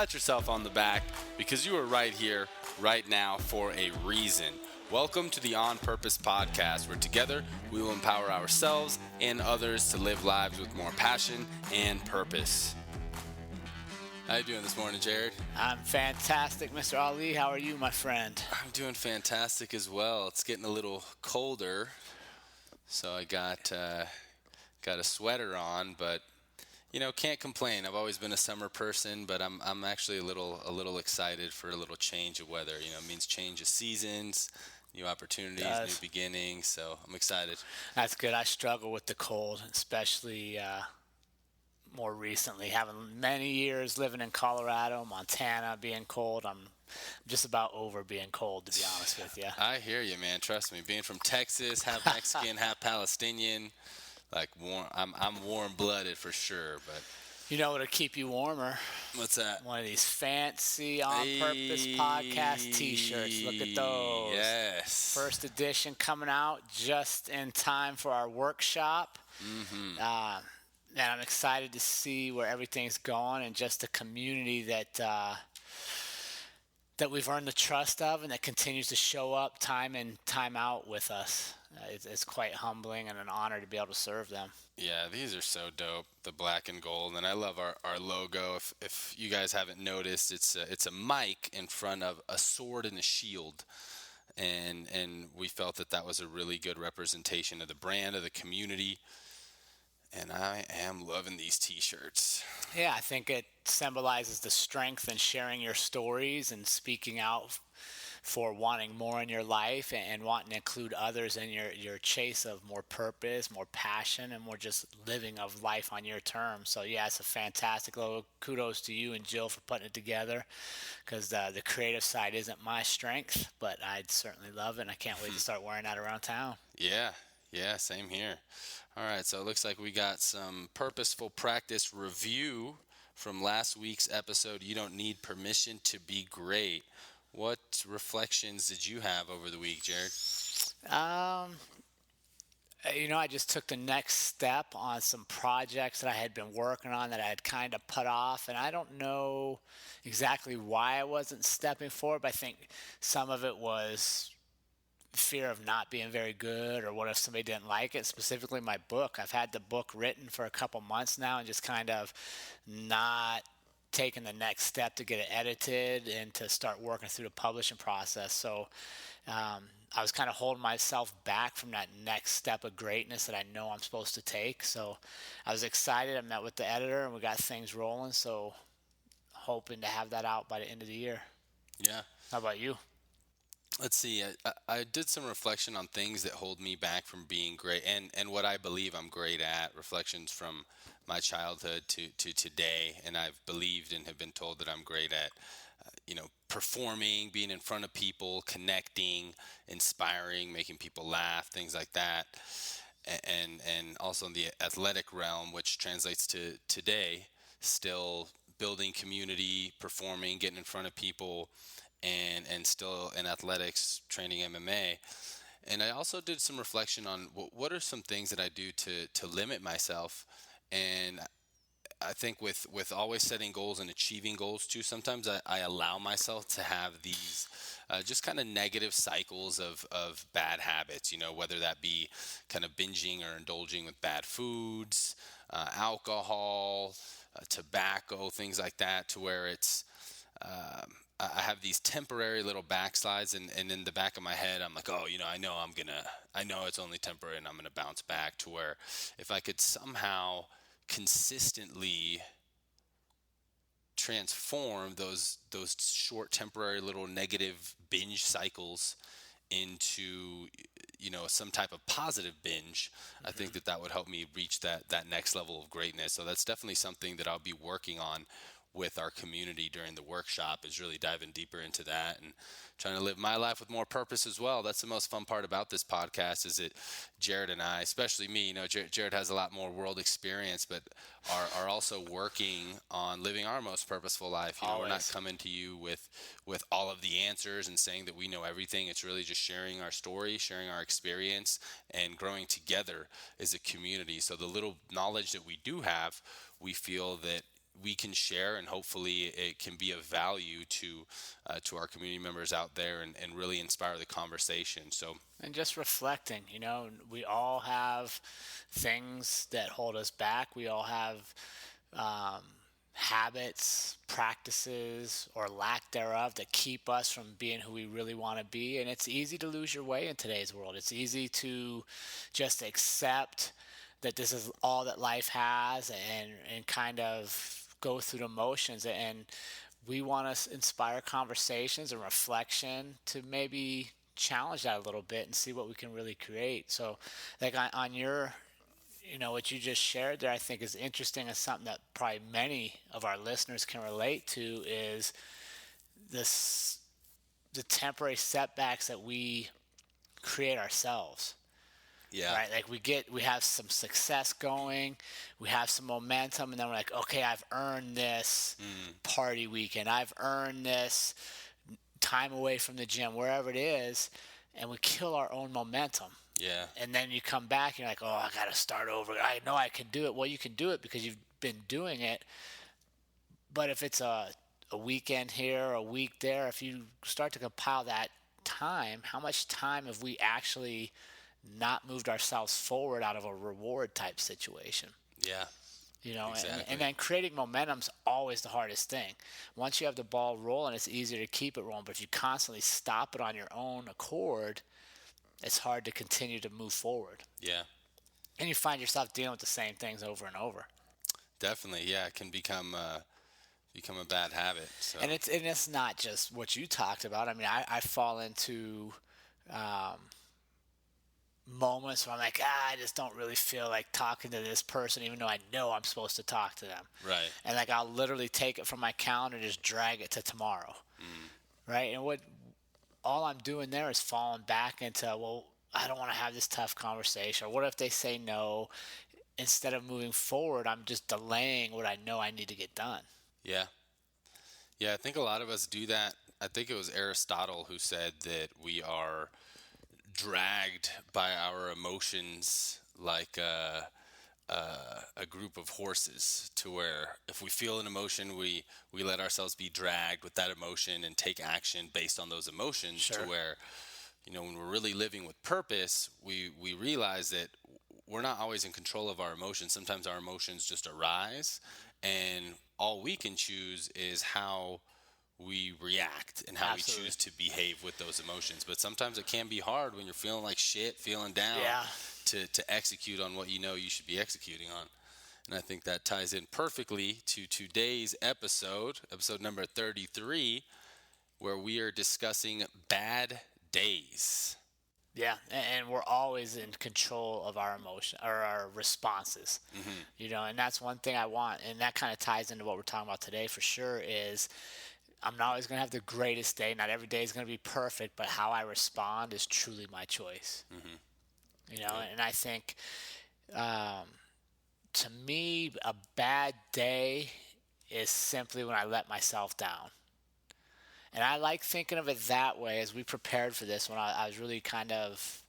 pat yourself on the back because you are right here, right now for a reason. Welcome to the On Purpose podcast, where together we will empower ourselves and others to live lives with more passion and purpose. How you doing this morning, Jared? I'm fantastic, Mr. Ali. How are you, my friend? I'm doing fantastic as well. It's getting a little colder, so I got a sweater on, but can't complain. I've always been a summer person, but I'm actually a little excited for a little change of weather. It means change of seasons, new opportunities, new beginnings. So I'm excited. That's good. I struggle with the cold, especially more recently, having many years living in Colorado, Montana, being cold. I'm just about over being cold, to be honest with you. I hear you, man. Trust me. Being from Texas, half Mexican, half Palestinian, like warm. I'm warm-blooded for sure, but. You know what'll keep you warmer? What's that? One of these fancy On Purpose podcast T-shirts. Look at those. Yes. First edition coming out just in time for our workshop. Mm-hmm. And I'm excited to see where everything's going and just the community that we've earned the trust of and that continues to show up time in, time out with us. It's quite humbling and an honor to be able to serve them. Yeah, these are so dope, the black and gold, and I love our logo. If you guys haven't noticed, it's a mic in front of a sword and a shield, and we felt that was a really good representation of the brand, of the community. And I am loving these T-shirts. Yeah, I think it symbolizes the strength in sharing your stories and speaking out for wanting more in your life and wanting to include others in your chase of more purpose, more passion, and more just living of life on your terms. So, yeah, it's a fantastic logo. Kudos to you and Jill for putting it together, because the creative side isn't my strength, but I'd certainly love it, and I can't wait to start wearing that around town. Yeah, same here. All right, so it looks like we got some purposeful practice review from last week's episode, You Don't Need Permission to Be Great. What reflections did you have over the week, Jared? I just took the next step on some projects that I had been working on that I had kind of put off, and I don't know exactly why I wasn't stepping forward, but I think some of it was fear of not being very good, or what if somebody didn't like it, specifically my book. I've had the book written for a couple months now and just kind of not taking the next step to get it edited and to start working through the publishing process. So I was kind of holding myself back from that next step of greatness that I know I'm supposed to take. So I was excited. I met with the editor and we got things rolling. So hoping to have that out by the end of the year. Yeah. How about you? Let's see. I did some reflection on things that hold me back from being great and what I believe I'm great at, reflections from my childhood to today. And I've believed and have been told that I'm great at, performing, being in front of people, connecting, inspiring, making people laugh, things like that. And also in the athletic realm, which translates to today, still building community, performing, getting in front of people, and still in athletics, training MMA. And I also did some reflection on what are some things that I do to limit myself. And I think with always setting goals and achieving goals too, sometimes I allow myself to have these just kind of negative cycles of bad habits, whether that be kind of binging or indulging with bad foods, alcohol, tobacco, things like that, to where it's I have these temporary little backslides, and in the back of my head, I'm like, I know it's only temporary, and I'm gonna bounce back. To where if I could somehow consistently transform those short, temporary little negative binge cycles into some type of positive binge, I think that would help me reach that next level of greatness. So that's definitely something that I'll be working on with our community during the workshop, is really diving deeper into that and trying to live my life with more purpose as well. That's the most fun part about this podcast, is that Jared and I, especially me, Jared has a lot more world experience, but are also working on living our most purposeful life. We're not coming to you with all of the answers and saying that we know everything. It's really just sharing our story, sharing our experience, and growing together as a community. So the little knowledge that we do have, we feel that we can share, and hopefully it can be of value to our community members out there, and really inspire the conversation. So And just reflecting, we all have things that hold us back. We all have um, habits, practices, or lack thereof that keep us from being who we really want to be. And it's easy to lose your way in today's world. It's easy to just accept that this is all that life has, and kind of go through the motions. And we want to inspire conversations and reflection to maybe challenge that a little bit and see what we can really create. So, like on your, what you just shared there, I think is interesting, and something that probably many of our listeners can relate to is this the temporary setbacks that we create ourselves. yeah, Right, like we have some success going, we have some momentum, and then we're like, okay, I've earned this party weekend, I've earned this time away from the gym, wherever it is, and we kill our own momentum. yeah, And then you come back and you're like, oh, I got to start over. I know I can do it. Well, you can do it because you've been doing it. But if it's a weekend here, a week there, if you start to compile that time, how much time have we actually not moved ourselves forward out of a reward type situation? yeah, And exactly. then creating momentum's always the hardest thing. Once you have the ball rolling, it's easier to keep it rolling. But if you constantly stop it on your own accord, it's hard to continue to move forward. Yeah, And you find yourself dealing with the same things over and over. definitely. Yeah, it can become a bad habit. So And it's not just what you talked about. I mean, I fall into um, moments where I'm like, I just don't really feel like talking to this person, even though I know I'm supposed to talk to them. right. And like I'll literally take it from my calendar and just drag it to tomorrow. Right? And what all I'm doing there is falling back into, well, I don't want to have this tough conversation. Or what if they say no? Instead of moving forward, I'm just delaying what I know I need to get done. Yeah. Yeah, I think a lot of us do that. I think it was Aristotle who said that we are dragged by our emotions like a group of horses, to where if we feel an emotion, we let ourselves be dragged with that emotion and take action based on those emotions, to Sure. where, when we're really living with purpose, we realize that we're not always in control of our emotions. Sometimes our emotions just arise, and all we can choose is how we react and how Absolutely. we choose to behave with those emotions. But sometimes it can be hard when you're feeling like shit, feeling down, Yeah. to execute on what you should be executing on. And I think that ties in perfectly to today's episode number 33, where we are discussing bad days. Yeah, and we're always in control of our emotion or our responses. And that's one thing I want, and that kind of ties into what we're talking about today for sure. Is I'm not always going to have the greatest day. Not every day is going to be perfect, but how I respond is truly my choice. And I think um, to me, a bad day is simply when I let myself down. And I like thinking of it that way as we prepared for this, when I was really kind of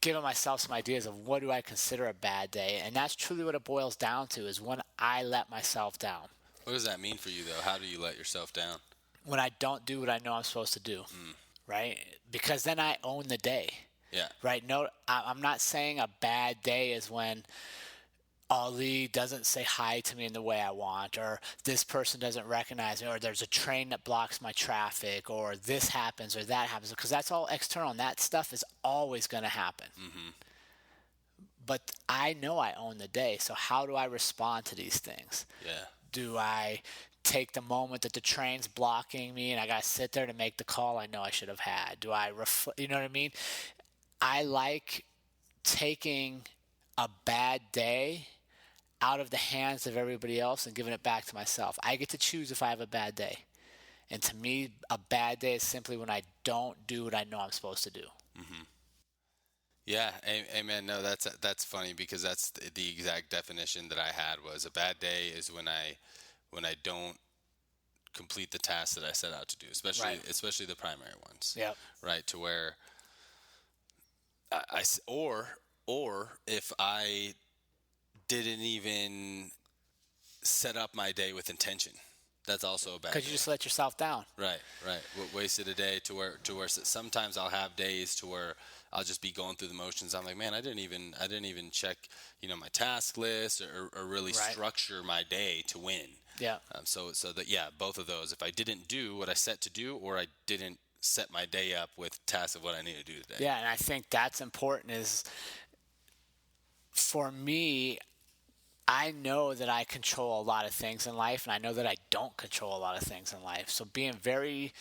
giving myself some ideas of what do I consider a bad day. And that's truly what it boils down to, is when I let myself down. What does that mean for you, though? How do you let yourself down? When I don't do what I know I'm supposed to do, right? Because then I own the day, Yeah. right? No, I'm not saying a bad day is when Ali doesn't say hi to me in the way I want, or this person doesn't recognize me, or there's a train that blocks my traffic, or this happens or that happens, because that's all external, and that stuff is always going to happen. But I know I own the day, so how do I respond to these things? Yeah. Do I take the moment that the train's blocking me and I got to sit there to make the call I know I should have had? Do I you know what I mean? I like taking a bad day out of the hands of everybody else and giving it back to myself. I get to choose if I have a bad day. And to me, a bad day is simply when I don't do what I know I'm supposed to do. Yeah, amen. No, that's funny, because that's the exact definition that I had. Was a bad day is when I don't complete the tasks that I set out to do, especially Right. especially the primary ones. Yep. Right, to where or if I didn't even set up my day with intention. That's also a bad Because you day. just let yourself down. Right, right. Wasted a day to where sometimes I'll have days to where I'll just be going through the motions. I'm like, man, I didn't even check, my task list or really Right. structure my day to win. Yeah. So that, yeah, both of those. If I didn't do what I set to do, or I didn't set my day up with tasks of what I need to do today. Yeah, and I think that's important is for me, I know that I control a lot of things in life, and I know that I don't control a lot of things in life. So being very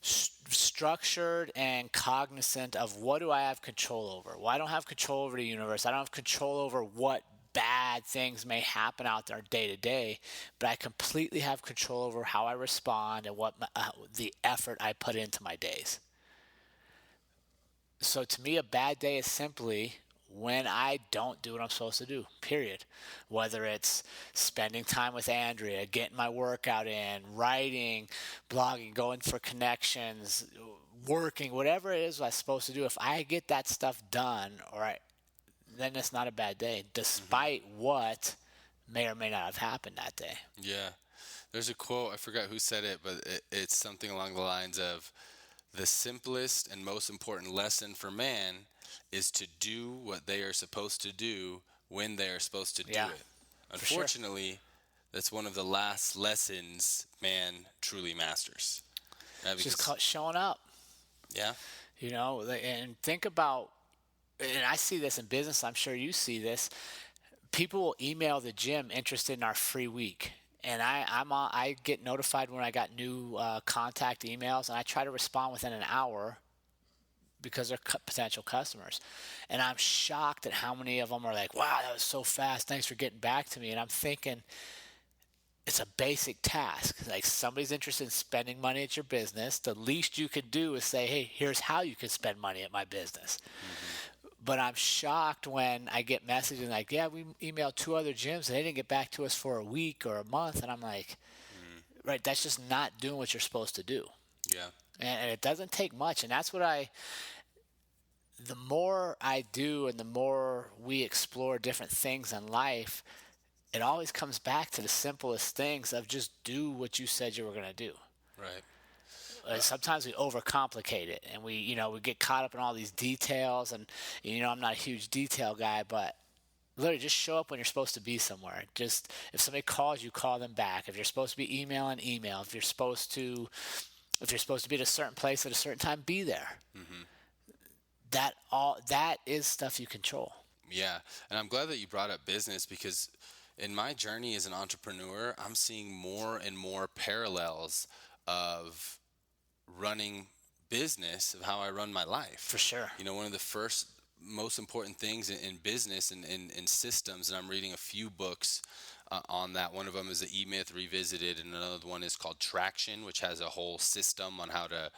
structured and cognizant of what do I have control over? Well, I don't have control over the universe. I don't have control over what bad things may happen out there day to day, but I completely have control over how I respond and what the effort I put into my days. So to me, a bad day is simply when I don't do what I'm supposed to do, period. Whether it's spending time with Andrea, getting my workout in, writing, blogging, going for connections, working, whatever it is I'm supposed to do. If I get that stuff done, then it's not a bad day, despite what may or may not have happened that day. Yeah. There's a quote, I forgot who said it, but it's something along the lines of, the simplest and most important lesson for man is to do what they are supposed to do when they are supposed to do Yeah, it. for sure. Unfortunately, that's one of the last lessons man truly masters. Right? It's just Because, showing up. yeah, And think about, and I see this in business, I'm sure you see this. People will email the gym interested in our free week. And I get notified when I got new contact emails, and I try to respond within an hour because they're potential customers. And I'm shocked at how many of them are like, wow, that was so fast. Thanks for getting back to me. And I'm thinking, it's a basic task. Like, somebody's interested in spending money at your business. The least you could do is say, hey, here's how you can spend money at my business. But I'm shocked when I get messages like, yeah, we emailed 2 other gyms and they didn't get back to us for a week or a month. And I'm like, right, that's just not doing what you're supposed to do. yeah, And it doesn't take much. And that's what the more I do and the more we explore different things in life, it always comes back to the simplest things of just do what you said you were going to do. right. Sometimes we overcomplicate it, and we get caught up in all these details. And I'm not a huge detail guy, but literally just show up when you're supposed to be somewhere. Just if somebody calls you, call them back. If you're supposed to be emailing, email. If you're supposed to be at a certain place at a certain time, be there. That is stuff you control. Yeah, and I'm glad that you brought up business, because in my journey as an entrepreneur, I'm seeing more and more parallels of running business of how I run my life. For sure. One of the first most important things in business and in systems, and I'm reading a few books on that. One of them is the E-Myth Revisited, and another one is called Traction, which has a whole system on how to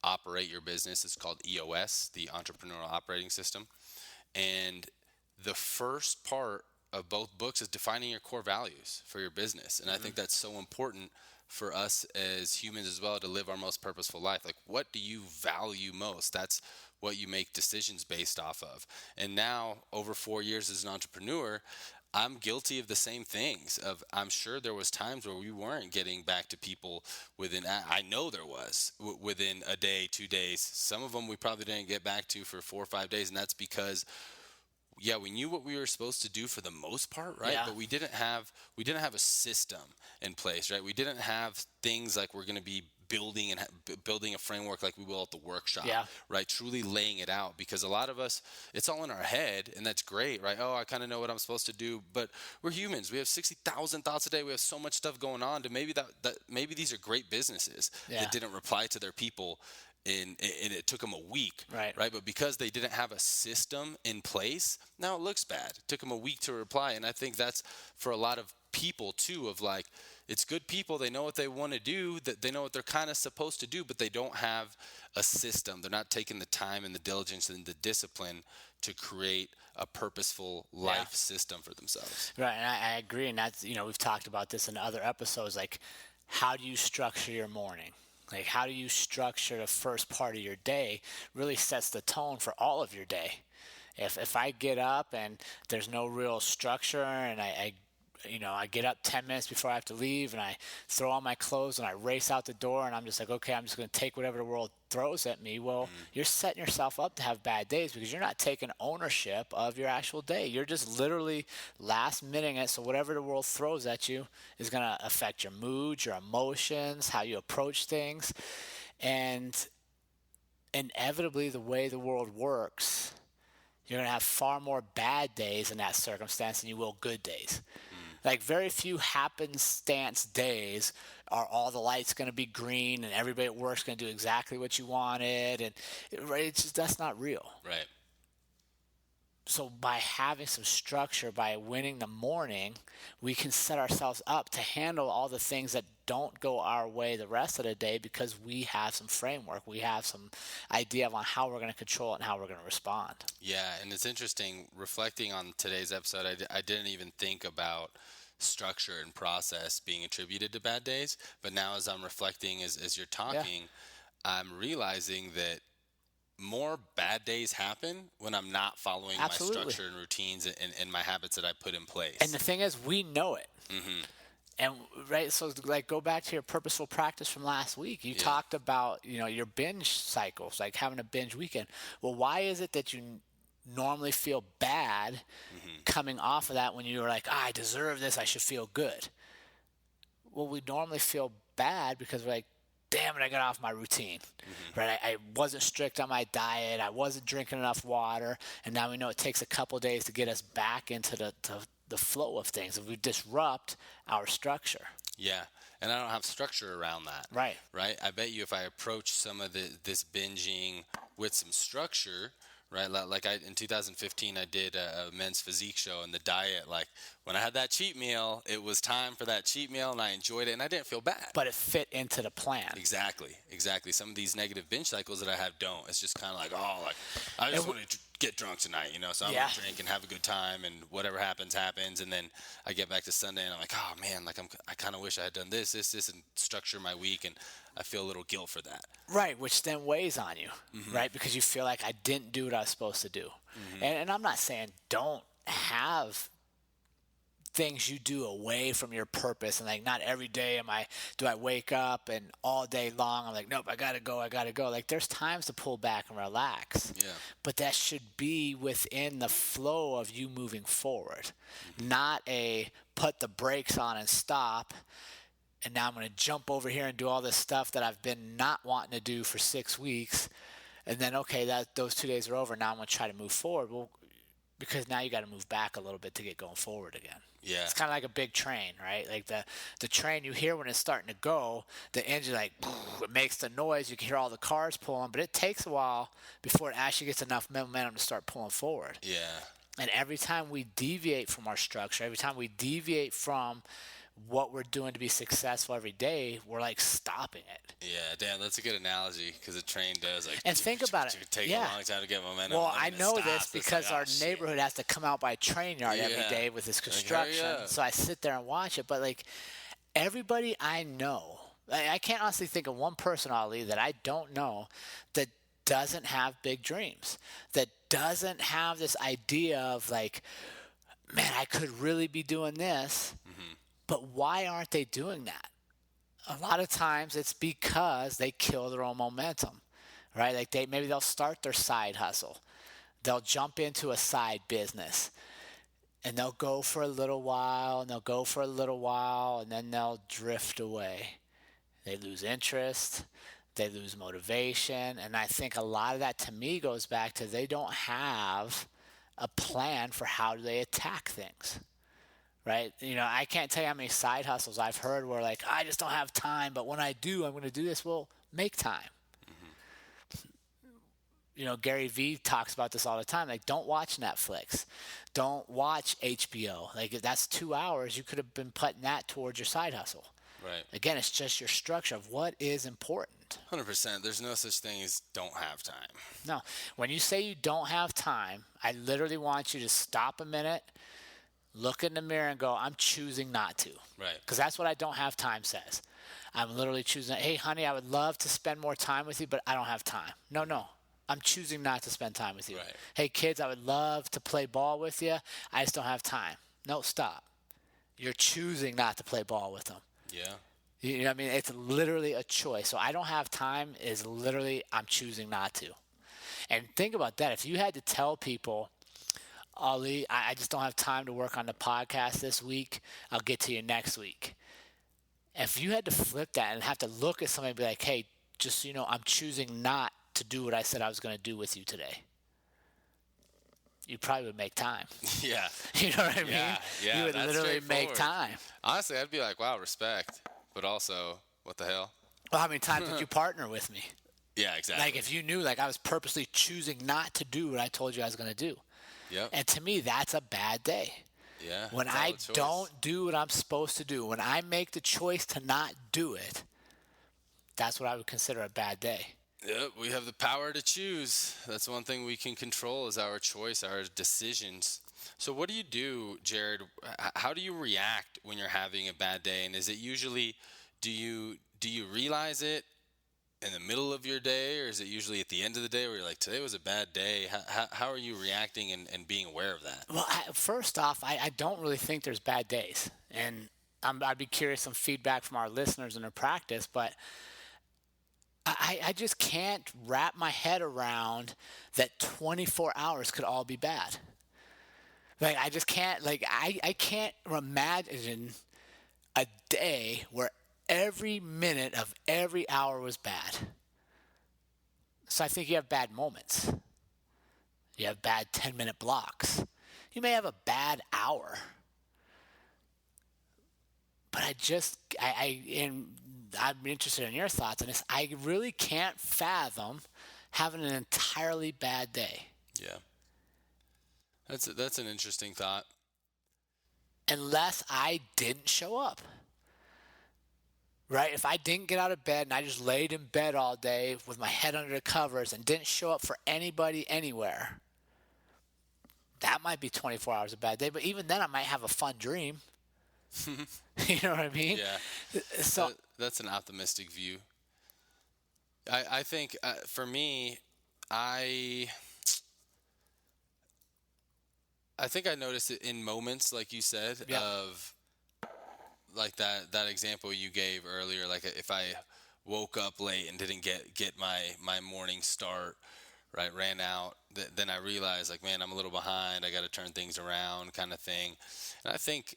operate your business. It's called EOS, the Entrepreneurial Operating System. And the first part of both books is defining your core values for your business. And I think that's so important for us as humans as well, to live our most purposeful life. Like, what do you value most? That's what you make decisions based off of. And now, over 4 years as an entrepreneur, I'm guilty of the same things. I'm sure there was times where we weren't getting back to people I know there was, within a day, 2 days. Some of them we probably didn't get back to for 4 or 5 days, and that's because, yeah, we knew what we were supposed to do for the most part, right? Yeah. But we didn't have a system in place, right? We didn't have things like we're going to be building a framework like we will at the workshop, Yeah. right? Truly laying it out, because a lot of us, it's all in our head, and that's great, right? Oh, I kind of know what I'm supposed to do, but we're humans. We have 60,000 thoughts a day. We have so much stuff going on. To maybe maybe these are great businesses that didn't reply to their people. And it took them a week, Right. But because they didn't have a system in place, now it looks bad. It took them a week to reply, and I think that's for a lot of people too. Of like, it's good people. They know what they want to do. That they know what they're kind of supposed to do, but they don't have a system. They're not taking the time and the diligence and the discipline to create a purposeful life system for themselves. Right, and I agree, and that's we've talked about this in other episodes. Like, how do you structure your morning? Like, how do you structure the first part of your day? Really sets the tone for all of your day. If I get up and there's no real structure, and I get up 10 minutes before I have to leave, and I throw on my clothes and I race out the door, and I'm just like, okay, I'm just going to take whatever the world throws at me. Well, you're setting yourself up to have bad days because you're not taking ownership of your actual day. You're just literally last minuting it. So whatever the world throws at you is going to affect your mood, your emotions, how you approach things. And inevitably, the way the world works, you're going to have far more bad days in that circumstance than you will good days. Like, very few happenstance days are all the lights going to be green and everybody at work's going to do exactly what you wanted. And it's just, that's not real. Right. So by having some structure, by winning the morning, we can set ourselves up to handle all the things that don't go our way the rest of the day because we have some framework. We have some idea on how we're going to control it and how we're going to respond. Yeah, and it's interesting reflecting on today's episode. I didn't even think about structure and process being attributed to bad days, but now as I'm reflecting, as you're talking, I'm realizing that more bad days happen when I'm not following Absolutely. my structure and routines and my habits that I put in place. And the thing is, we know it. And right, so like go back to your purposeful practice from last week. You talked about your binge cycles, like having a binge weekend. Well, why is it that you normally feel bad coming off of that when you're like, I deserve this, I should feel good? Well, we normally feel bad because we're like, damn it, I got off my routine, right? I wasn't strict on my diet. I wasn't drinking enough water. And now we know it takes a couple days to get us back into the flow of things. If we disrupt our structure. Yeah, and I don't have structure around that. Right. Right? I bet you if I approach some of this binging with some structure, right? Like in 2015, I did a men's physique show, and the diet, like when I had that cheat meal, it was time for that cheat meal, and I enjoyed it, and I didn't feel bad. But it fit into the plan. Exactly. Some of these negative binge cycles that I have don't. It's just kind of like, I just want to get drunk tonight, so I'm going to drink and have a good time, and whatever happens, and then I get back to Sunday, and I'm like, oh man, like I kind of wish I had done this, and structure my week, and I feel a little guilt for that. Right, which then weighs on you, right? Because you feel like I didn't do what I was supposed to do. And I'm not saying don't have things you do away from your purpose, and like not every day do I wake up and all day long I'm like, nope, I gotta go. Like there's times to pull back and relax. Yeah. But that should be within the flow of you moving forward, not a put the brakes on and stop. And now I'm going to jump over here and do all this stuff that I've been not wanting to do for 6 weeks. And then, okay, those 2 days are over. Now I'm going to try to move forward. Well, because now you got to move back a little bit to get going forward again. Yeah. It's kind of like a big train, right? Like the train, you hear when it's starting to go, the engine like, it makes the noise. You can hear all the cars pulling, but it takes a while before it actually gets enough momentum to start pulling forward. Yeah. And every time we deviate from our structure, every time we deviate from what we're doing to be successful every day, we're like stopping it. Yeah, damn, that's a good analogy because a train does like. And think about it. It take a long time to get momentum. Well, I know this stops. because our neighborhood has to come out by a train yard every day with this construction. Like, so I sit there and watch it. But like everybody I know, I can't honestly think of one person, Ali, that I don't know that doesn't have big dreams, that doesn't have this idea of like, man, I could really be doing this. But why aren't they doing that? A lot of times it's because they kill their own momentum, right? Like maybe they'll start their side hustle. They'll jump into a side business and they'll go for a little while and they'll go for a little while and then they'll drift away. They lose interest. They lose motivation. And I think a lot of that to me goes back to they don't have a plan for how do they attack things. Right? I can't tell you how many side hustles I've heard where like, I just don't have time, but when I do, I'm going to do this. Well, make time. Gary Vee talks about this all the time. Like, don't watch Netflix. Don't watch HBO. Like, that's 2 hours. You could have been putting that towards your side hustle. Right. Again, it's just your structure of what is important. 100%. There's no such thing as don't have time. No. When you say you don't have time, I literally want you to stop a minute, look in the mirror and go, I'm choosing not to. Right. Because that's what I don't have time says. I'm literally choosing, hey, honey, I would love to spend more time with you, but I don't have time. No. I'm choosing not to spend time with you. Right. Hey, kids, I would love to play ball with you. I just don't have time. No, stop. You're choosing not to play ball with them. Yeah. You know what I mean? It's literally a choice. So I don't have time is literally I'm choosing not to. And think about that. If you had to tell people, Ali, I just don't have time to work on the podcast this week. I'll get to you next week. If you had to flip that and have to look at somebody and be like, hey, just so you know, I'm choosing not to do what I said I was going to do with you today. You probably would make time. Yeah. You know what I mean? Yeah. Yeah. You would That's literally make straightforward. time. Honestly, I'd be like, wow, respect. But also, what the hell? Well, how many times did you partner with me? Yeah, exactly. Like if you knew like I was purposely choosing not to do what I told you I was going to do. Yep. And to me, that's a bad day. Yeah. When I valid choice. don't do what I'm supposed to do, when I make the choice to not do it, that's what I would consider a bad day. Yep, we have the power to choose. That's one thing we can control is our choice, our decisions. So what do you do, Jared? How do you react when you're having a bad day? And is it usually do you realize it in the middle of your day, or is it usually at the end of the day where you're like, today was a bad day? How are you reacting and being aware of that? Well, first off, I don't really think there's bad days. And I'd be curious some feedback from our listeners in their practice, but I just can't wrap my head around that 24 hours could all be bad. Like, I just can't, like, I can't imagine a day where every minute of every hour was bad. So I think you have bad moments. You have bad 10-minute blocks. You may have a bad hour. But I'm interested in your thoughts on this. I really can't fathom having an entirely bad day. Yeah. That's an interesting thought. Unless I didn't show up. Right? If I didn't get out of bed and I just laid in bed all day with my head under the covers and didn't show up for anybody anywhere, that might be 24 hours a bad day. But even then, I might have a fun dream. You know what I mean? Yeah. So That's an optimistic view. I think for me, I think I noticed it in moments, like you said, Yeah. of like that example you gave earlier. Like if I woke up late and didn't get my morning start, right, ran out, then I realized like, man, I'm a little behind. I got to turn things around, kind of thing. And I think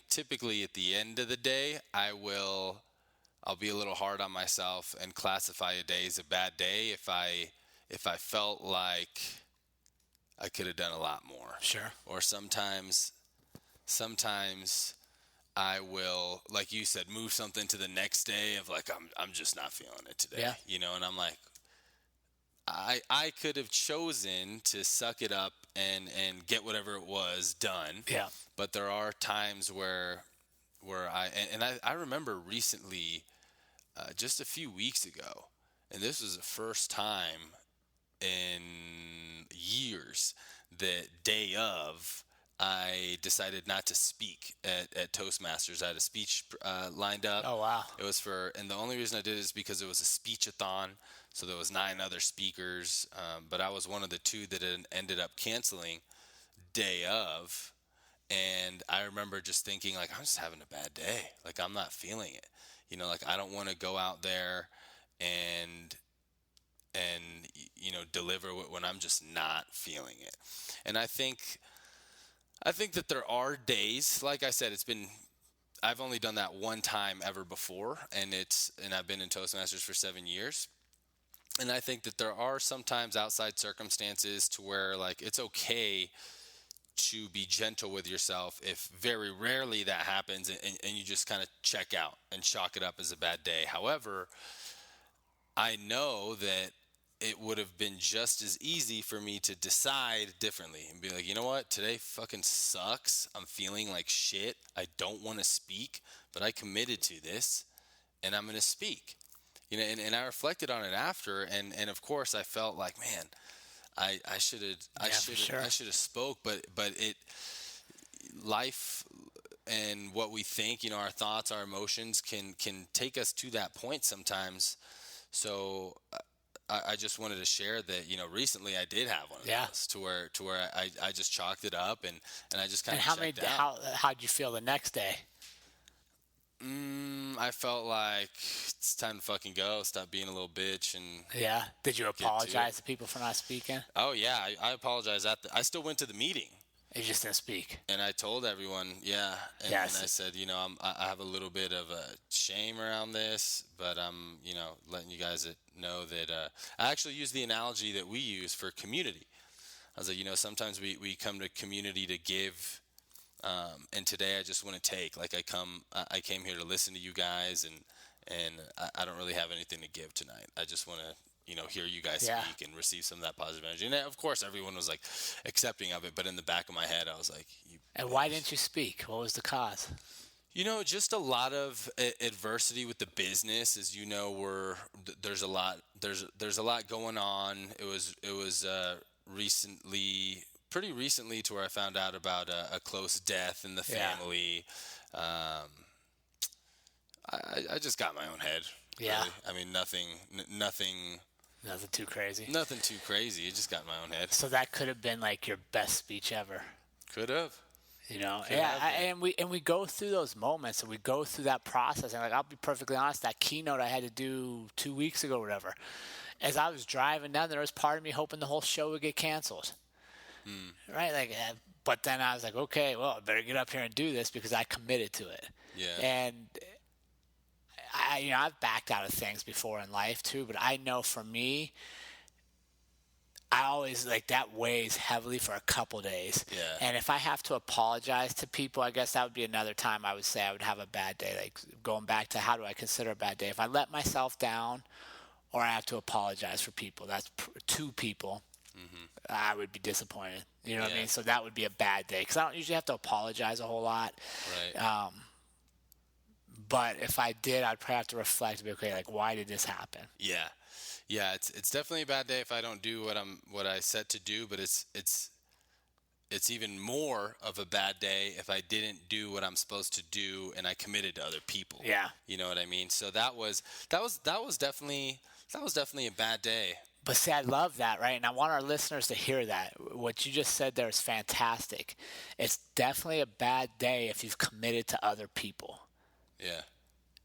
typically at the end of the day, I'll be a little hard on myself and classify a day as a bad day if I felt like I could have done a lot more. Sure. Or sometimes I will, like you said, move something to the next day of like I'm just not feeling it today. Yeah. You know, and I'm like I could have chosen to suck it up and get whatever it was done. Yeah. But there are times where I remember recently, just a few weeks ago, and this was the first time in years that day of I decided not to speak at Toastmasters. I had a speech lined up. Oh, wow. It was and the only reason I did it is because it was a speech-a-thon, so there was 9 other speakers, but I was one of the 2 that ended up canceling day of. And I remember just thinking, like, I'm just having a bad day. Like, I'm not feeling it. You know, like, I don't want to go out there and deliver when I'm just not feeling it. And I think that there are days, like I said, I've only done that one time ever before, and I've been in Toastmasters for 7 years. And I think that there are sometimes outside circumstances to where, like, it's okay to be gentle with yourself if very rarely that happens and you just kind of check out and chalk it up as a bad day. However, I know that it would have been just as easy for me to decide differently and be like, you know what, today fucking sucks. I'm feeling like shit. I don't want to speak, but I committed to this and I'm going to speak. You know, and I reflected on it after, and of course I felt like, man, I should have spoke, but life and what we think, you know, our thoughts, our emotions can take us to that point sometimes. So I just wanted to share that, recently I did have one of Yeah. those to where I just chalked it up and I just kind And of how many? checked out. How'd you feel the next day? I felt like it's time to fucking go, stop being a little bitch, and Yeah. Did you get to it. apologize to people for not speaking? Oh yeah, I apologize. I still went to the meeting. You just didn't speak. And I told everyone, yeah, and Yes. I said, I have a little bit of a shame around this, but I'm, letting you guys know that I actually use the analogy that we use for community. I was like, sometimes we come to community to give, and today I just want to take. Like I came here to listen to you guys, and I don't really have anything to give tonight. I just want to, hear you guys Yeah. speak and receive some of that positive energy. And of course, everyone was like accepting of it, but in the back of my head, I was like, you. And why didn't you speak? What was the cause? Just a lot of adversity with the business, as there's a lot going on. It was pretty recently, to where I found out about a close death in the Yeah. family. I just got my own head. Yeah. Really. I mean, nothing Nothing too crazy. too crazy. It just got my own head. So that could have been like your best speech ever. Could have. Yeah, have been. and we go through those moments and we go through that process. And like, I'll be perfectly honest, that keynote I had to do 2 weeks ago, or whatever. As I was driving down, there was part of me hoping the whole show would get canceled. Right, like, but then I was like, okay, well, I better get up here and do this because I committed to it. Yeah. And I've backed out of things before in life too, but I know for me, I always like that weighs heavily for a couple days. Yeah. And if I have to apologize to people, I guess that would be another time I would say I would have a bad day. Like going back to how do I consider a bad day? If I let myself down or I have to apologize for people, that's two people, I would be disappointed. You know what I Yeah. mean? So that would be a bad day because I don't usually have to apologize a whole lot. Right. But if I did, I'd probably have to reflect and be okay, like, why did this happen? Yeah. Yeah, it's definitely a bad day if I don't do what I set to do, but it's even more of a bad day if I didn't do what I'm supposed to do and I committed to other people. Yeah. You know what I mean? So that was definitely a bad day. But see, I love that, right? And I want our listeners to hear that. What you just said there is fantastic. It's definitely a bad day if you've committed to other people. Yeah.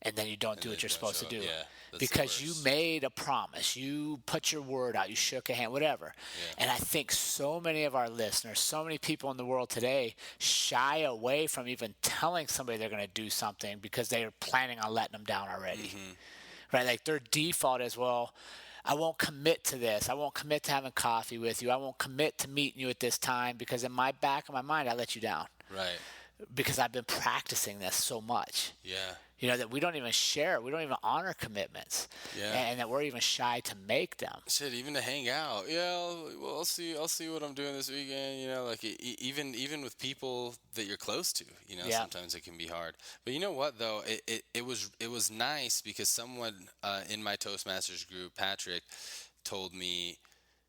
And then you don't do then what you're don't supposed to show do. up. Yeah, that's the Because you worst. made a promise. You put your word out. You shook a hand, whatever. Yeah. And I think so many of our listeners, so many people in the world today shy away from even telling somebody they're going to do something because they're planning on letting them down already. Right? Like their default is, well, I won't commit to this. I won't commit to having coffee with you. I won't commit to meeting you at this time because in my back of my mind, I let you down. Right. Because I've been practicing this so much. Yeah. That we don't even share, we don't even honor commitments, Yeah. and that we're even shy to make them. Shit, even to hang out. Yeah, I'll see what I'm doing this weekend. Like even with people that you're close to. Yeah. Sometimes it can be hard. But you know what though, it was nice because someone in my Toastmasters group, Patrick, told me.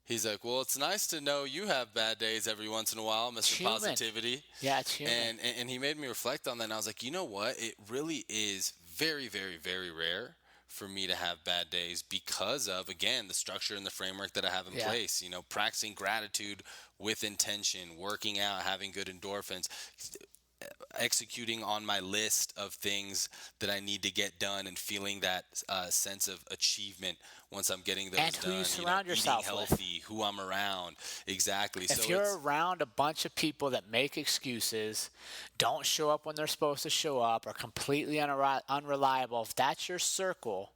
He's like, well, it's nice to know you have bad days every once in a while, Mr. Human. Positivity. Yeah, it's human. And he made me reflect on that, and I was like, you know what? It really is very, very, very rare for me to have bad days because of, again, the structure and the framework that I have in Yeah. place. Practicing gratitude with intention, working out, having good endorphins, executing on my list of things that I need to get done and feeling that sense of achievement once I'm getting those And done. who you surround yourself eating with. healthy, who I'm around. Exactly. If you're around a bunch of people that make excuses, don't show up when they're supposed to show up, are completely unreliable, if that's your circle,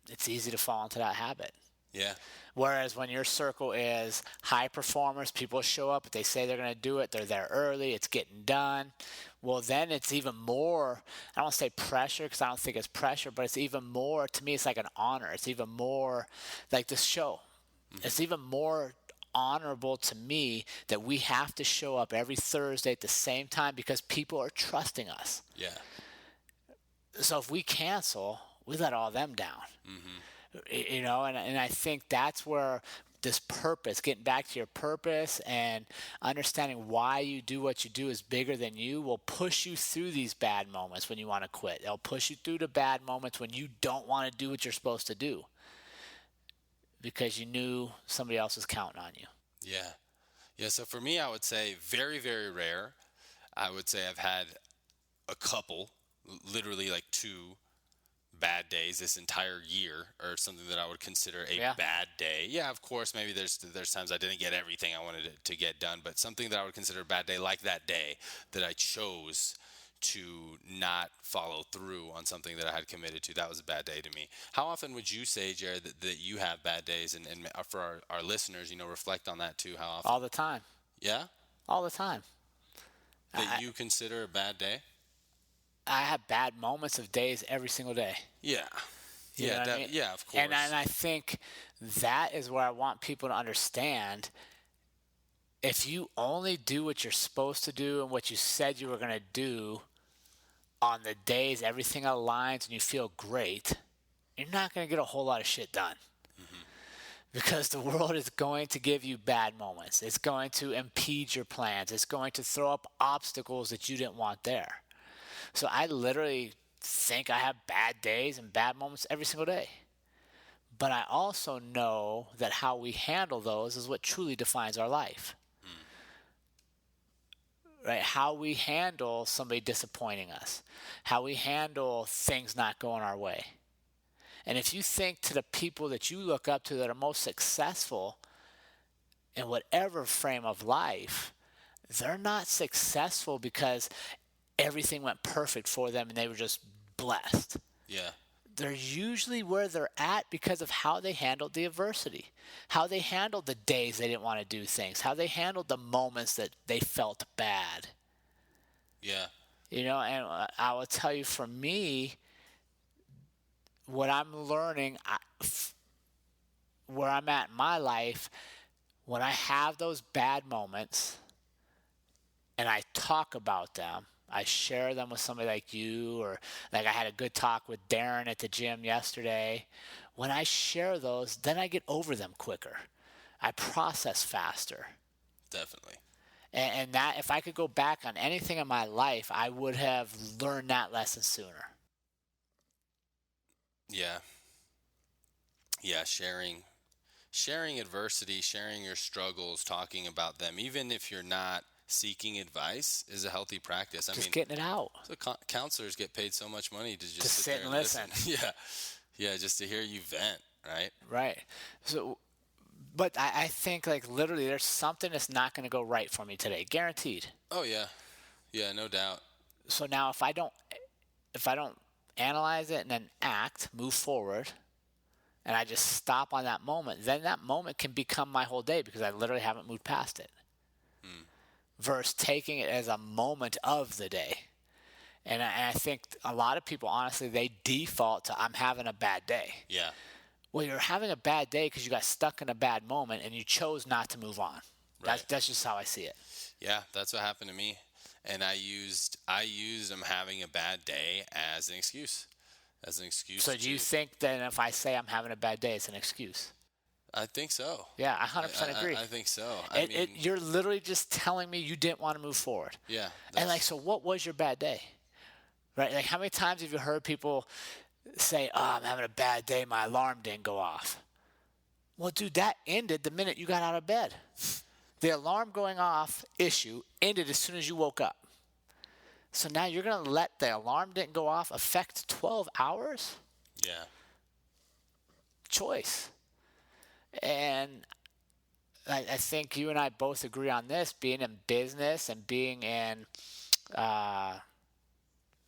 it's easy to fall into that habit. Yeah. Whereas when your circle is high performers, people show up, they say they're going to do it, they're there early, it's getting done. Well, then it's even more, I don't want to say pressure because I don't think it's pressure, but it's even more, to me, it's like an honor. It's even more like this show. It's even more honorable to me that we have to show up every Thursday at the same time because people are trusting us. Yeah. So if we cancel, we let all them down. And I think that's where this purpose, getting back to your purpose and understanding why you do what you do is bigger than you, will push you through these bad moments when you want to quit. They'll push you through the bad moments when you don't want to do what you're supposed to do. because you knew somebody else was counting on you. Yeah. Yeah. So for me, I would say very, very rare. I would say I've had a couple, literally like two bad days this entire year, or something that I would consider a Yeah. bad day. Yeah, of course, maybe there's times I didn't get everything I wanted to get done, but something that I would consider a bad day, like that day that I chose to not follow through on something that I had committed to, that was a bad day to me. How often would you say, Jared, that you have bad days? And for our listeners, reflect on that too. How often? All the time. Yeah, All the time. that I, you consider a bad day. I have bad moments of days every single day. Yeah, You know yeah, what I mean? yeah, of course. And I think that is where I want people to understand. If you only do what you're supposed to do and what you said you were going to do on the days everything aligns and you feel great, you're not going to get a whole lot of shit done. Because the world is going to give you bad moments. It's going to impede your plans. It's going to throw up obstacles that you didn't want there. So I literally think I have bad days and bad moments every single day. But I also know that how we handle those is what truly defines our life. Right? How we handle somebody disappointing us, how we handle things not going our way. And if you think to the people that you look up to that are most successful in whatever frame of life, they're not successful because everything went perfect for them and they were just blessed. Yeah. They're usually where they're at because of how they handled the adversity, how they handled the days they didn't want to do things, how they handled the moments that they felt bad. Yeah. And I will tell you, for me, what I'm learning, where I'm at in my life, when I have those bad moments and I talk about them, I share them with somebody like you, or like I had a good talk with Darren at the gym yesterday. When I share those, then I get over them quicker. I process faster. Definitely. And that, if I could go back on anything in my life, I would have learned that lesson sooner. Yeah. Yeah, sharing adversity, sharing your struggles, talking about them, even if you're not seeking advice, is a healthy practice. I Just mean, getting it out. so counselors get paid so much money to just To sit sit there and and listen. Yeah. Yeah, just to hear you vent, right? Right. So, but I think, like, literally there's something that's not going to go right for me today, guaranteed. Oh yeah. Yeah, no doubt. So now if I don't analyze it and then move forward, and I just stop on that moment, then that moment can become my whole day because I literally haven't moved past it. Versus taking it as a moment of the day. And I think a lot of people, honestly, they default to, I'm having a bad day. Yeah. Well, you're having a bad day because you got stuck in a bad moment and you chose not to move on. Right. That's just how I see it. Yeah, that's what happened to me. And I used I'm having a bad day as an excuse. So do you think that if I say I'm having a bad day, it's an excuse? I think so. Yeah, I 100% agree. I think so. You're literally just telling me you didn't want to move forward. Yeah. And so what was your bad day? Right? Like, how many times have you heard people say, "Oh, I'm having a bad day, my alarm didn't go off." Well, dude, that ended the minute you got out of bed. The alarm going off issue ended as soon as you woke up. So now you're going to let the alarm didn't go off affect 12 hours? Yeah. Choice. And I think you and I both agree on this, being in business and being in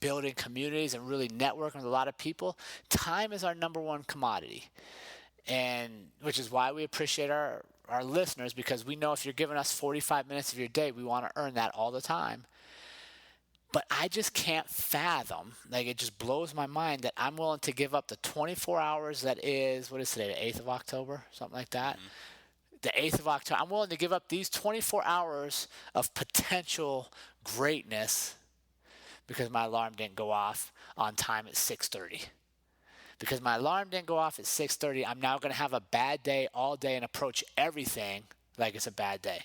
building communities and really networking with a lot of people. Time is our number one commodity. And which is why we appreciate our listeners, because we know if you're giving us 45 minutes of your day, we want to earn that all the time. But I just can't fathom, like, it just blows my mind that I'm willing to give up the 24 hours that is, what is today, the 8th of October, something like that? Mm-hmm. The 8th of October, I'm willing to give up these 24 hours of potential greatness because my alarm didn't go off on time at 6:30. Because my alarm didn't go off at 6:30, I'm now going to have a bad day all day and approach everything like it's a bad day.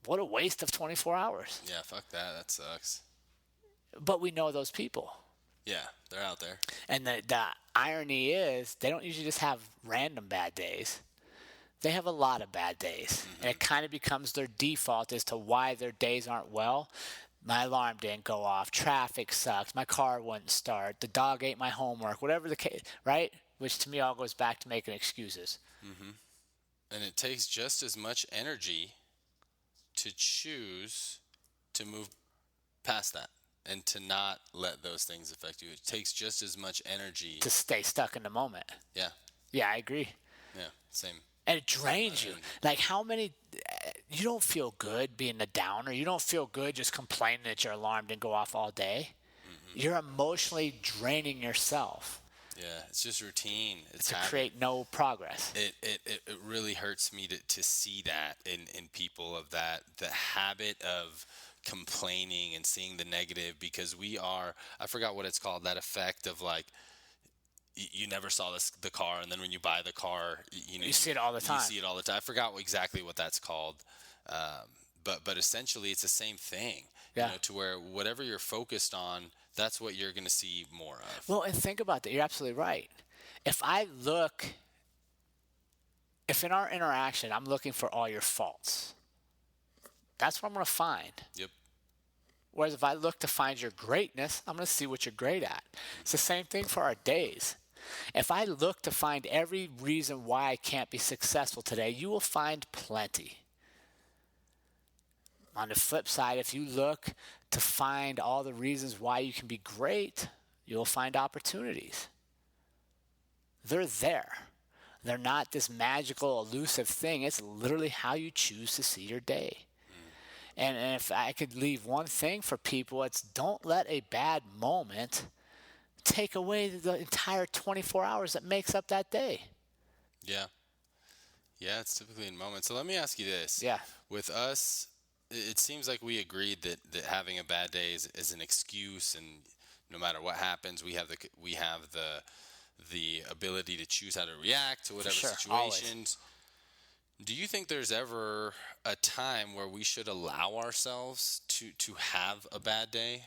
What a waste of 24 hours. Yeah, fuck that. That sucks. But we know those people. Yeah, they're out there. And the irony is, they don't usually just have random bad days. They have a lot of bad days. And Hmm. it kind of becomes their default as to why their days aren't well. My alarm didn't go off. Traffic sucks. My car wouldn't start. The dog ate my homework. Whatever the case, right? Which to me all goes back to making excuses. Hmm. And it takes just as much energy to choose to move past that and to not let those things affect you. It takes just as much energy. To stay stuck in the moment. Yeah, Yeah, I agree. yeah, same. And it drains you. And Like how many, you don't feel good being a downer. You don't feel good just complaining that your alarm didn't go off all day. You're emotionally draining yourself yeah, it's just routine. It's to habit. create no progress. It really hurts me to see that in people of that the habit of complaining and seeing the negative because we are I forgot what it's called, that effect of like you never saw the car, and then when you buy the car, You see it all the you time. see it all the time. I forgot exactly what that's called, but essentially it's the same thing. Yeah. To where whatever you're focused on, that's what you're going to see more of. Well, and think about that. You're absolutely right. If I look, if in our interaction I'm looking for all your faults, that's what I'm going to find. Yep. Whereas if I look to find your greatness, I'm going to see what you're great at. It's the same thing for our days. If I look to find every reason why I can't be successful today, you will find plenty. On the flip side, if you look to find all the reasons why you can be great, you'll find opportunities. They're there. They're not this magical, elusive thing. It's literally how you choose to see your day. And if I could leave one thing for people, it's don't let a bad moment take away the entire 24 hours that makes up that day. Yeah. Yeah, it's typically in moments. So let me ask you this. Yeah. With us, it seems like we agreed that having a bad day is an excuse, and no matter what happens, we have the ability to choose how to react to whatever sure, situations. Do you think there's ever a time where we should allow ourselves to have a bad day,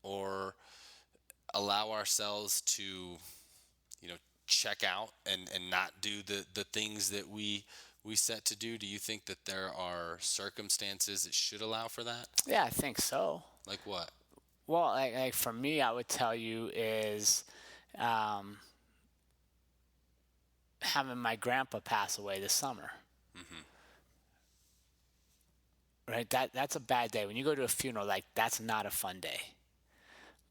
or allow ourselves to, check out and not do the things that we set to do? Do you think that there are circumstances that should allow for that? Yeah, I think so. Like what? Well, like for me, I would tell you is having my grandpa pass away this summer. Hmm. Right? That's a bad day. When you go to a funeral, like that's not a fun day.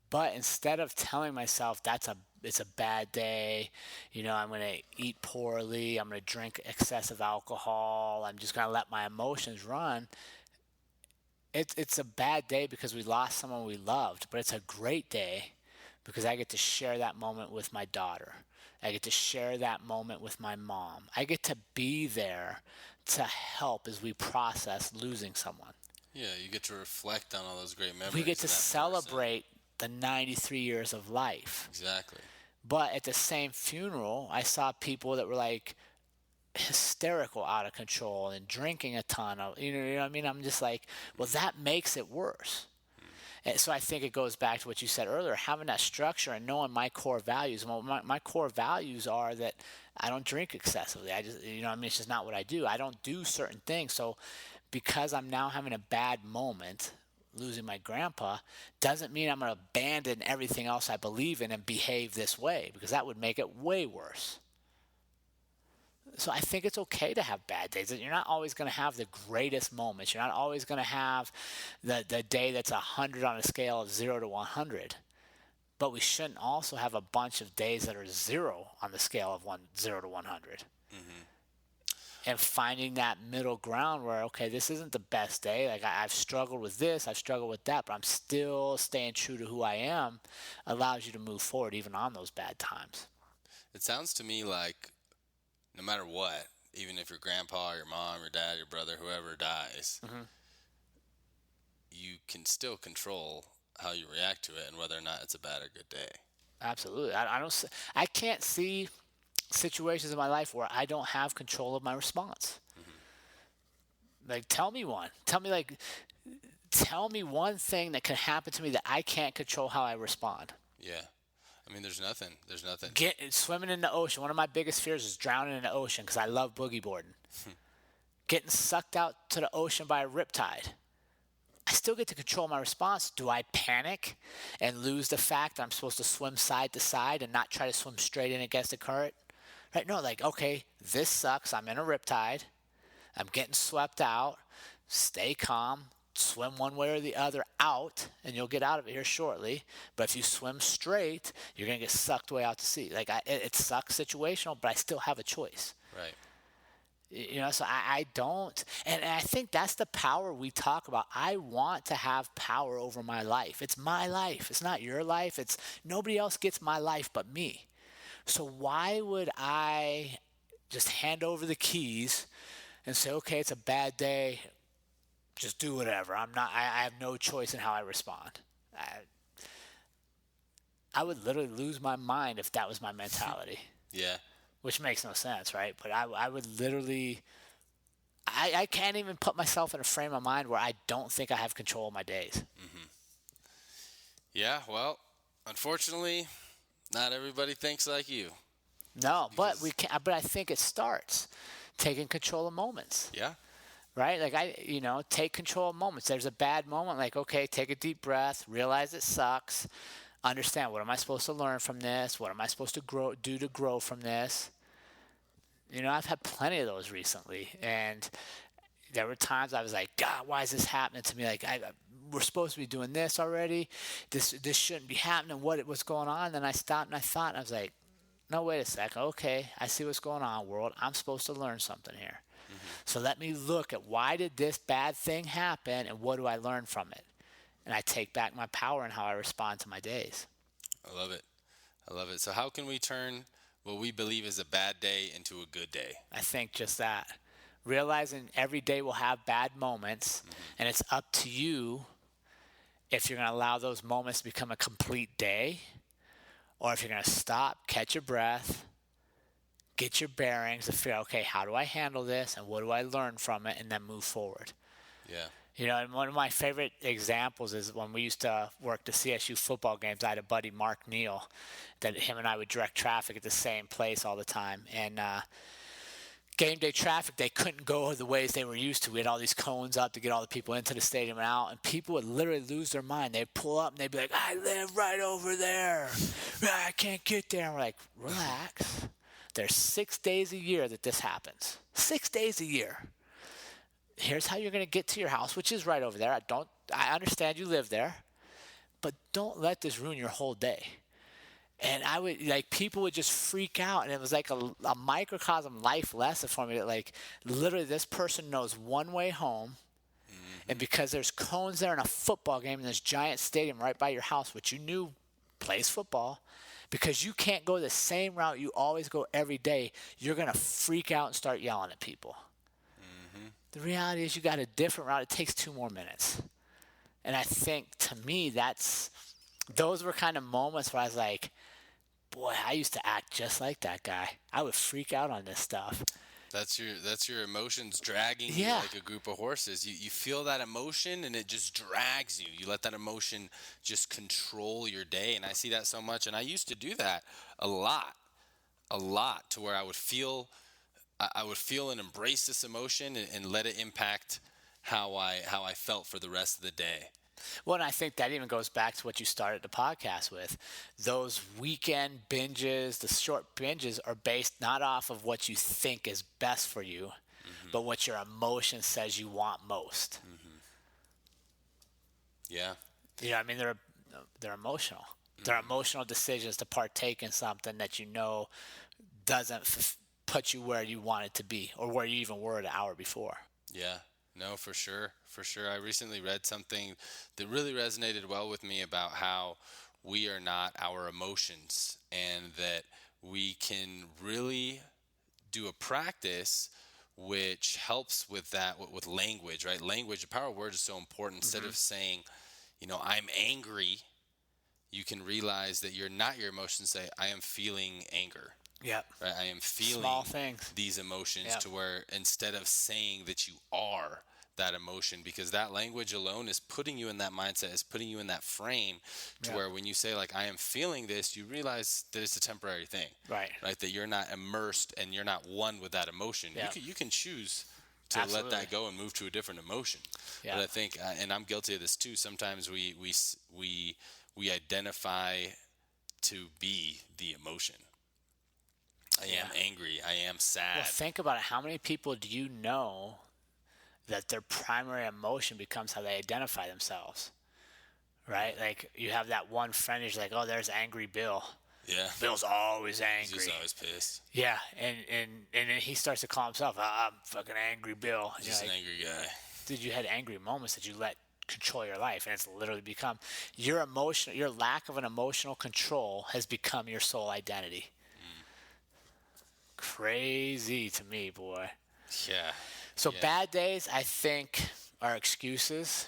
But instead of telling myself it's a bad day, I'm going to eat poorly, I'm going to drink excessive alcohol, I'm just going to let my emotions run. It's a bad day because we lost someone we loved, but it's a great day because I get to share that moment with my daughter. I get to share that moment with my mom. I get to be there to help as we process losing someone. Yeah, you get to reflect on all those great memories. We get to of that celebrate the 93 years of life. person. Exactly. But at the same funeral, I saw people that were like hysterical, out of control, and drinking a ton of, you know what I mean? I'm just like, well, that makes it worse. And so I think it goes back to what you said earlier, having that structure and knowing my core values. Well, my core values are that I don't drink excessively. I just, it's just not what I do. I don't do certain things. So because I'm now having a bad moment, losing my grandpa, doesn't mean I'm going to abandon everything else I believe in and behave this way, because that would make it way worse. So I think it's okay to have bad days. You're not always going to have the greatest moments. You're not always going to have the day that's 100 on a scale of 0 to 100. But we shouldn't also have a bunch of days that are 0 on the scale of 0 to 100. Hmm. And finding that middle ground where, okay, this isn't the best day. Like I've struggled with this, I've struggled with that, but I'm still staying true to who I am, allows you to move forward even on those bad times. It sounds to me like no matter what, even if your grandpa, your mom, your dad, your brother, whoever dies, Mm-hmm. you can still control how you react to it and whether or not it's a bad or good day. Absolutely. I can't see situations in my life where I don't have control of my response. Mm-hmm. Like, tell me one. Tell me one thing that can happen to me that I can't control how I respond. Yeah. I mean, there's nothing. There's nothing. Swimming in the ocean. One of my biggest fears is drowning in the ocean because I love boogie boarding. Getting sucked out to the ocean by a riptide. I still get to control my response. Do I panic and lose the fact that I'm supposed to swim side to side and not try to swim straight in against the current? Right? No, like, okay, this sucks. I'm in a riptide. I'm getting swept out. Stay calm. Swim one way or the other out, and you'll get out of it here shortly. But if you swim straight, you're going to get sucked way out to sea. Like, it sucks situational, but I still have a choice. Right. So I don't, and I think that's the power we talk about. I want to have power over my life. It's my life. It's not your life. It's nobody else gets my life but me. So why would I just hand over the keys and say, okay, it's a bad day, just do whatever. I have no choice in how I respond. I would literally lose my mind if that was my mentality. Yeah. Which makes no sense, right? But I would literally, I can't even put myself in a frame of mind where I don't think I have control of my days. Yeah. Well, unfortunately, not everybody thinks like you. No, but we can. But I think it starts taking control of moments, Yeah. right? Like take control of moments. There's a bad moment, like okay, take a deep breath, realize it sucks. Understand, what am I supposed to learn from this? What am I supposed to do to grow from this? I've had plenty of those recently, and there were times I was like, God, why is this happening to me? Like, we're supposed to be doing this already. This shouldn't be happening. What's going on? And then I stopped and I thought, and I was like, no, wait a second. Okay, I see what's going on, world. I'm supposed to learn something here. So let me look at why did this bad thing happen, and what do I learn from it? And I take back my power in how I respond to my days. I love it. I love it. So how can we turn what we believe is a bad day into a good day? I think just that. Realizing every day will have bad moments, and it's up to you if you're going to allow those moments to become a complete day, or if you're going to stop, catch your breath, get your bearings, and figure out, okay, how do I handle this, and what do I learn from it, and then move forward. Yeah. And one of my favorite examples is when we used to work the CSU football games. I had a buddy, Mark Neal, that him and I would direct traffic at the same place all the time. And game day traffic, they couldn't go the ways they were used to. We had all these cones up to get all the people into the stadium and out. And people would literally lose their mind. They'd pull up and they'd be like, I live right over there. I can't get there. And we're like, relax. There's 6 days a year that this happens. 6 days a year. Here's how you're going to get to your house, which is right over there. I understand you live there, but don't let this ruin your whole day. And people would just freak out, and it was like a microcosm life lesson for me that, like, literally this person knows one way home, and because there's cones there in a football game in this giant stadium right by your house, which you knew plays football, because you can't go the same route you always go every day, you're going to freak out and start yelling at people. The reality is you got a different route. It takes 2 more minutes. And I think, to me, those were kind of moments where I was like, boy, I used to act just like that guy. I would freak out on this stuff. That's your emotions dragging you like a group of horses. You feel that emotion, and it just drags you. You let that emotion just control your day. And I see that so much. And I used to do that a lot, to where I would feel and embrace this emotion and let it impact how I felt for the rest of the day. Well, and I think that even goes back to what you started the podcast with. Those weekend binges, the short binges, are based not off of what you think is best for you, but what your emotion says you want most. Yeah. I mean, they're emotional. They're emotional decisions to partake in something that doesn't put you where you want it to be, or where you even were an hour before. Yeah, no, for sure. I recently read something that really resonated well with me about how we are not our emotions, and that we can really do a practice which helps with that, with language, right? Language, the power of words is so important. Instead of saying, I'm angry, you can realize that you're not your emotions. Say, I am feeling anger. Yep. Right? I am feeling small things. these emotions, Yep. to where instead of saying that you are that emotion, because that language alone is putting you in that mindset, is putting you in that frame to Yeah. where when you say like I am feeling this, you realize that it's a temporary thing, Right. right? That you're not immersed and you're not one with that emotion. Yeah. You can choose to let Absolutely. that go and move to a different emotion. Yeah. But I think, and I'm guilty of this too. Sometimes we identify to be the emotion. I am angry. I am sad. Well, think about it. How many people do you know that their primary emotion becomes how they identify themselves? Right? Like you have that one friend who's like, "Oh, there's angry Bill. Yeah. Bill's always He's angry." just always pissed. Yeah, and then he starts to call himself, I'm fucking angry Bill. And He's just you're an like, angry guy. dude, you had angry moments that you let control your life, and it's literally become your emotion. Your lack of an emotional control has become your sole identity. Crazy to me, boy. Yeah. So Yeah. bad days, I think, are excuses.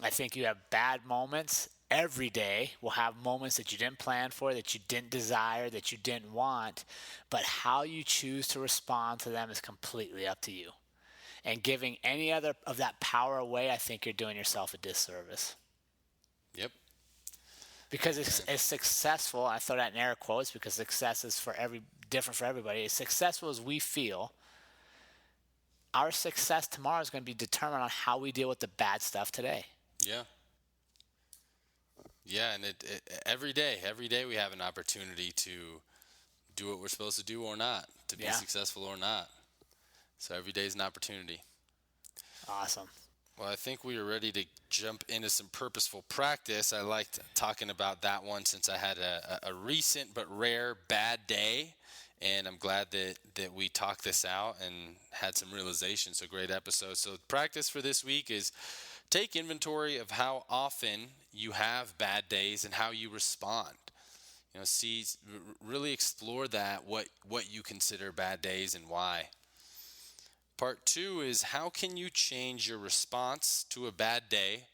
I think you have bad moments. Every day will have moments that you didn't plan for, that you didn't desire, that you didn't want. But how you choose to respond to them is completely up to you. And giving any other of that power away, I think you're doing yourself a disservice. Yep. Because it's successful, I throw that in air quotes because success is different for everybody. As successful as we feel, our success tomorrow is going to be determined on how we deal with the bad stuff today. Yeah. Yeah, and every day we have an opportunity to do what we're supposed to do or not, to be Yeah. successful or not. So every day is an opportunity. Awesome. Well, I think we are ready to jump into some purposeful practice. I liked talking about that one since I had a recent but rare bad day. And I'm glad that we talked this out and had some realization. So great episode. So practice for this week is take inventory of how often you have bad days and how you respond. Really explore that, what you consider bad days and why. Part 2 is how can you change your response to a bad day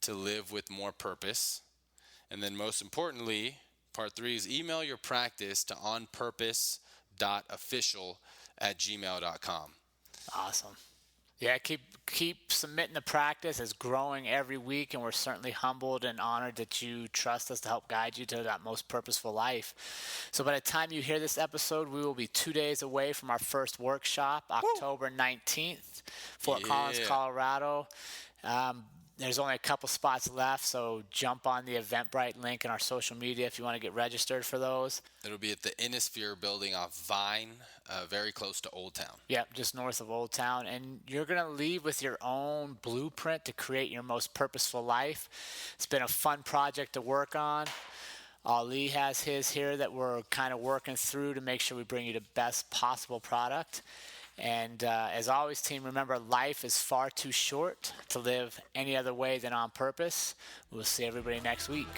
to live with more purpose? And then most importantly, part 3 is email your practice to onpurpose.official@gmail.com. Awesome. Yeah, keep submitting the practice. It's growing every week, and we're certainly humbled and honored that you trust us to help guide you to that most purposeful life. So by the time you hear this episode, we will be 2 days away from our first workshop, October 19th, Fort Collins, Colorado. There's only a couple spots left, so jump on the Eventbrite link in our social media if you want to get registered for those. It'll be at the Innisphere building off Vine, very close to Old Town. Yep, just north of Old Town. And you're going to leave with your own blueprint to create your most purposeful life. It's been a fun project to work on. Ali has his here that we're kind of working through to make sure we bring you the best possible product. And as always, team, remember, life is far too short to live any other way than on purpose. We'll see everybody next week.